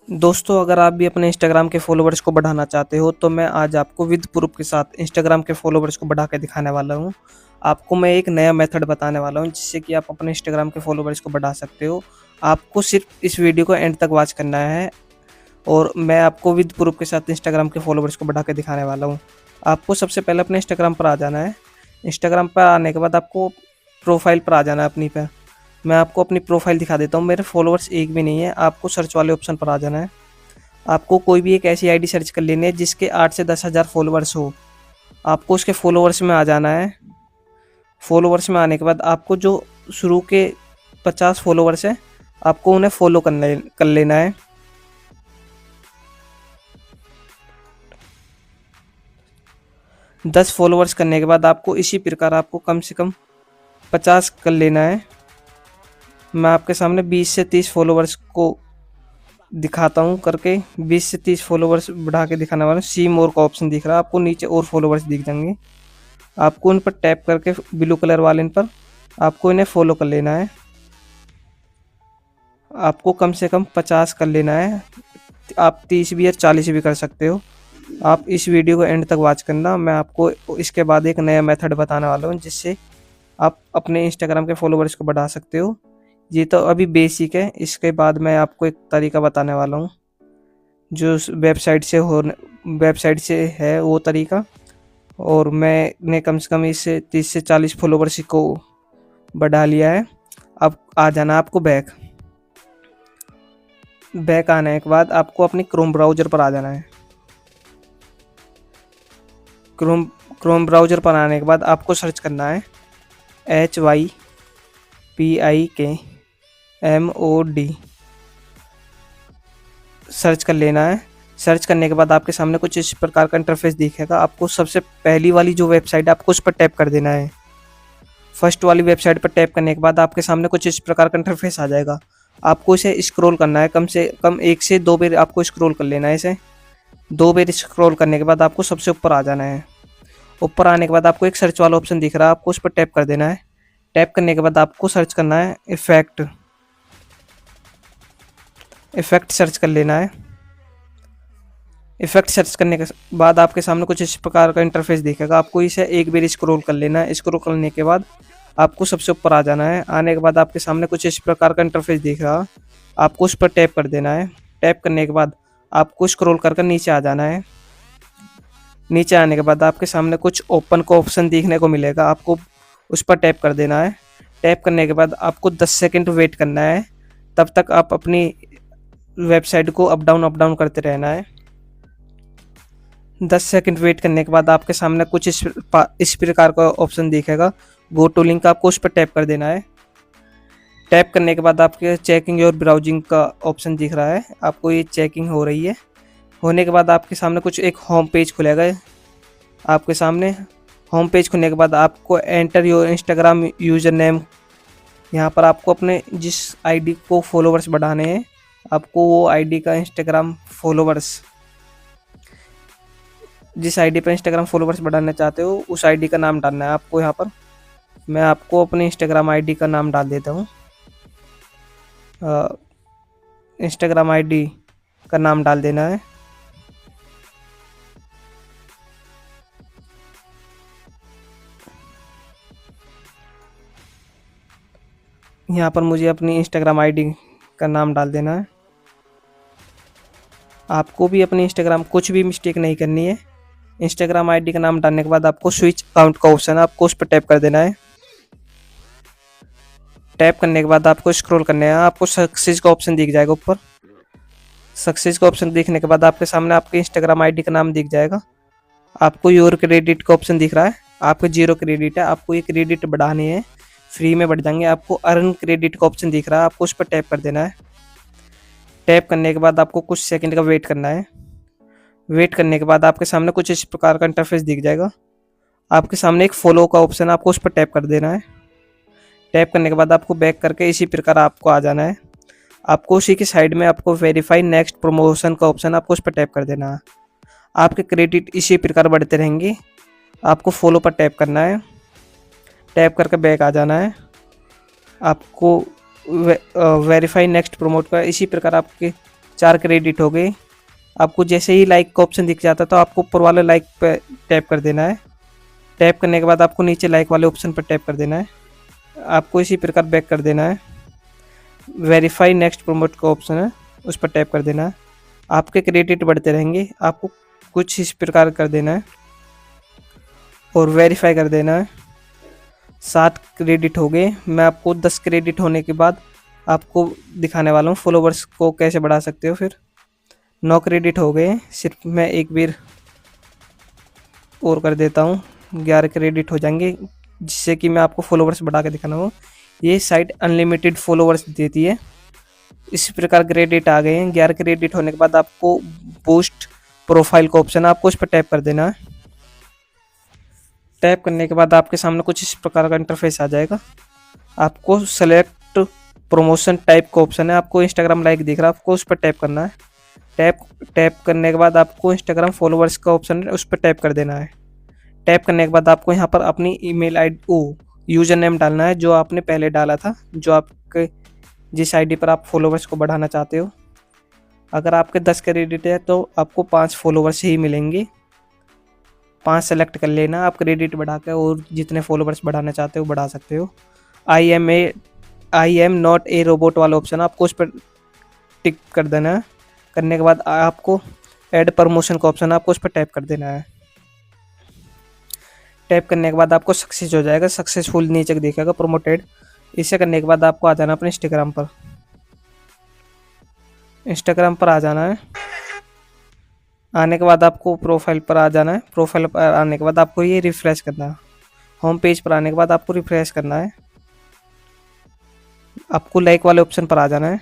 दोस्तों, अगर आप भी अपने इंस्टाग्राम के फॉलोवर्स को बढ़ाना चाहते हो तो मैं आज आपको विद प्रूफ के साथ इंस्टाग्राम के फॉलोवर्स को बढ़ा के दिखाने वाला हूँ। आपको मैं एक नया मेथड बताने वाला हूँ जिससे कि आप अपने इंस्टाग्राम के फॉलोवर्स को बढ़ा सकते हो। आपको सिर्फ इस वीडियो को एंड तक वॉच करना है और मैं आपको विद प्रूफ के साथ इंस्टाग्राम के फॉलोवर्स को बढ़ा के दिखाने वाला हूँ। आपको सबसे पहले अपने इंस्टाग्राम पर आ जाना है। इंस्टाग्राम पर आने के बाद आपको प्रोफाइल पर आ जाना है अपनी पे। मैं आपको अपनी प्रोफाइल दिखा देता हूँ। मेरे फॉलोवर्स एक भी नहीं है। आपको सर्च वाले ऑप्शन पर आ जाना है। आपको कोई भी एक ऐसी आईडी सर्च कर लेनी है जिसके 8 से 10,000 फॉलोवर्स हो। आपको उसके फॉलोवर्स में आ जाना है। फॉलोवर्स में आने के बाद आपको जो शुरू के 50 फॉलोवर्स हैं आपको उन्हें फॉलो कर लेना है। दस फॉलोवर्स करने के बाद आपको इसी प्रकार आपको कम से कम 50 कर लेना है। मैं आपके सामने 20 से 30 फॉलोवर्स को दिखाता हूँ करके। 20 से 30 फॉलोवर्स बढ़ा के दिखाने वाला हूँ। सी मोर का ऑप्शन दिख रहा है आपको, नीचे और फॉलोवर्स दिख जाएंगे। आपको उन पर टैप करके ब्लू कलर वाले इन पर आपको इन्हें फॉलो कर लेना है। आपको कम से कम 50 कर लेना है। आप 30 भी या 40 भी कर सकते हो। आप इस वीडियो को एंड तक वॉच करना। मैं आपको इसके बाद एक नया मेथड बताने वाला हूँ जिससे आप अपने इंस्टाग्राम के फॉलोवर्स को बढ़ा सकते हो। ये तो अभी बेसिक है। इसके बाद मैं आपको एक तरीका बताने वाला हूँ जो वेबसाइट से है वो तरीका। और मैंने कम से कम इससे 30 से 40 फॉलोवर्स को बढ़ा लिया है। अब आ जाना आपको बैक आने के बाद आपको अपनी क्रोम ब्राउज़र पर आ जाना है। क्रोम ब्राउज़र पर आने के बाद आपको सर्च करना है HYPIKMOD। सर्च कर लेना है। सर्च करने के बाद आपके सामने कुछ इस प्रकार का इंटरफेस दिखेगा। आपको सबसे पहली वाली जो वेबसाइट है आपको उस पर टैप कर देना है। फर्स्ट वाली वेबसाइट पर टैप करने के बाद आपके सामने कुछ इस प्रकार का इंटरफेस आ जाएगा। आपको इसे स्क्रॉल करना है। कम से कम 1 से 2 बार आपको स्क्रॉल कर लेना है। इसे 2 बार स्क्रॉल करने के बाद आपको सबसे ऊपर आ जाना है। ऊपर आने के बाद आपको एक सर्च वाला ऑप्शन दिख रहा है, आपको उस पर टैप कर देना है। टैप करने के बाद आपको सर्च करना है इफेक्ट सर्च कर लेना है। इफेक्ट सर्च करने के बाद आपके सामने कुछ इस प्रकार का इंटरफेस दिखेगा। आपको इसे एक बार स्क्रॉल कर लेना है। स्क्रॉल करने के बाद आपको सबसे ऊपर आ जाना है। आने के बाद आपके सामने कुछ इस प्रकार का इंटरफेस दिख रहा, आपको उस पर टैप कर देना है। टैप करने के बाद आपको स्क्रॉल कर नीचे आ जाना है। नीचे आने के बाद आपके सामने कुछ ओपन का ऑप्शन देखने को मिलेगा, आपको उस पर टैप कर देना है। टैप करने के बाद आपको 10 सेकंड वेट करना है। तब तक आप अपनी वेबसाइट को अप डाउन करते रहना है। 10 सेकंड वेट करने के बाद आपके सामने कुछ इस प्रकार का ऑप्शन दिखेगा, गो टू लिंक। आपको उस पर टैप कर देना है। टैप करने के बाद आपके चेकिंग और ब्राउजिंग का ऑप्शन दिख रहा है, आपको ये चेकिंग हो रही है। होने के बाद आपके सामने कुछ एक होम पेज खुलेगा। आपके सामने होम पेज खुलने के बाद आपको enter your Instagram user name, यहाँ पर आपको अपने जिस आईडी को फॉलोवर्स बढ़ाने हैं आपको वो आईडी का इंस्टाग्राम फॉलोवर्स, जिस आईडी पर इंस्टाग्राम फॉलोवर्स बढ़ाना चाहते हो उस आईडी का नाम डालना है आपको। यहाँ पर मैं आपको अपने इंस्टाग्राम आईडी का नाम डाल देता हूँ। इंस्टाग्राम आईडी का नाम डाल देना है। यहाँ पर मुझे अपनी इंस्टाग्राम आईडी का नाम डाल देना है। आपको भी अपनी इंस्टाग्राम कुछ भी मिस्टेक नहीं करनी है। इंस्टाग्राम आईडी का नाम डालने के बाद आपको स्विच अकाउंट का ऑप्शन है, आपको उस पर टैप कर देना है। टैप करने के बाद आपको स्क्रॉल करना है, आपको सक्सेस का ऑप्शन दिख जाएगा ऊपर। सक्सेस का ऑप्शन दिखने के बाद आपके सामने आपके इंस्टाग्राम आईडी का नाम दिख जाएगा। आपको योर क्रेडिट का ऑप्शन दिख रहा है, आपके 0 क्रेडिट है, आपको ये क्रेडिट बढ़ाने हैं, फ्री में बढ़ जाएंगे। आपको अर्न क्रेडिट का ऑप्शन दिख रहा है, आपको उस पर टैप कर देना है। टैप करने के बाद आपको कुछ सेकंड का वेट करना है। वेट करने के बाद आपके सामने कुछ इस प्रकार का इंटरफेस दिख जाएगा। आपके सामने एक फॉलो का ऑप्शन है, आपको उस पर टैप कर देना है। टैप करने के बाद आपको बैक करके इसी प्रकार आपको आ जाना है। आपको उसी की साइड में आपको वेरीफाई नेक्स्ट प्रमोशन का ऑप्शन, आपको उस पर टैप कर देना है। आपके क्रेडिट इसी प्रकार बढ़ते रहेंगे। आपको फॉलो पर टैप करना है। टैप करके बैक आ जाना है। आपको वेरीफाई नेक्स्ट प्रमोट का इसी प्रकार आपके 4 क्रेडिट हो गए। आपको जैसे ही लाइक का ऑप्शन दिख जाता है तो आपको ऊपर वाले लाइक पे टैप कर देना है। टैप करने के बाद आपको नीचे लाइक वाले ऑप्शन पर टैप कर देना है। आपको इसी प्रकार बैक कर देना है। वेरीफाई नेक्स्ट प्रमोट का ऑप्शन है, उस पर टैप कर देना है। आपके क्रेडिट बढ़ते रहेंगे, आपको कुछ इस प्रकार कर देना है और वेरीफाई कर देना है। 7 क्रेडिट हो गए। मैं आपको 10 क्रेडिट होने के बाद आपको दिखाने वाला हूँ फॉलोवर्स को कैसे बढ़ा सकते हो। फिर 9 क्रेडिट हो गए, सिर्फ मैं एक बार और कर देता हूँ, 11 क्रेडिट हो जाएंगे, जिससे कि मैं आपको फॉलोवर्स बढ़ा के दिखाना हूँ। ये साइट अनलिमिटेड फॉलोवर्स देती है। इसी प्रकार क्रेडिट आ गए हैं। 11 क्रेडिट होने के बाद आपको बूस्ट प्रोफाइल का ऑप्शन है, आपको उस पर टैप कर देना है। टैप करने के बाद आपके सामने कुछ इस प्रकार का इंटरफेस आ जाएगा। आपको सेलेक्ट प्रमोशन टाइप का ऑप्शन है, आपको इंस्टाग्राम लाइक दिख रहा है, आपको उस पर टैप करना है। टैप करने के बाद आपको इंस्टाग्राम फॉलोवर्स का ऑप्शन है, उस पर टैप कर देना है। टैप करने के बाद आपको यहाँ पर अपनी ईमेल आईडी यूजर नेम डालना है जो आपने पहले डाला था, जो आपके जिस आईडी पर आप फॉलोवर्स को बढ़ाना चाहते हो। अगर आपके 10 क्रेडिट है तो आपको 5 फॉलोवर्स ही मिलेंगे। 5 सेलेक्ट कर लेना, आप क्रेडिट बढ़ा के और जितने फॉलोवर्स बढ़ाना चाहते हो बढ़ा सकते हो। I am not a robot वाला ऑप्शन आपको उस पर टिक कर देना है। करने के बाद आपको ऐड प्रमोशन का ऑप्शन आपको उस पर टैप कर देना है। टैप करने के बाद आपको सक्सेस हो जाएगा, सक्सेसफुल नीचे दिखेगा प्रमोटेड। इसे करने के बाद आपको आ जाना अपने इंस्टाग्राम पर। इंस्टाग्राम पर आ जाना है। आने के बाद आपको प्रोफाइल पर आ जाना है। प्रोफाइल पर आने के बाद आपको ये रिफ्रेश करना है। होम पेज पर आने के बाद आपको रिफ्रेश करना है। आपको लाइक वाले ऑप्शन पर आ जाना है।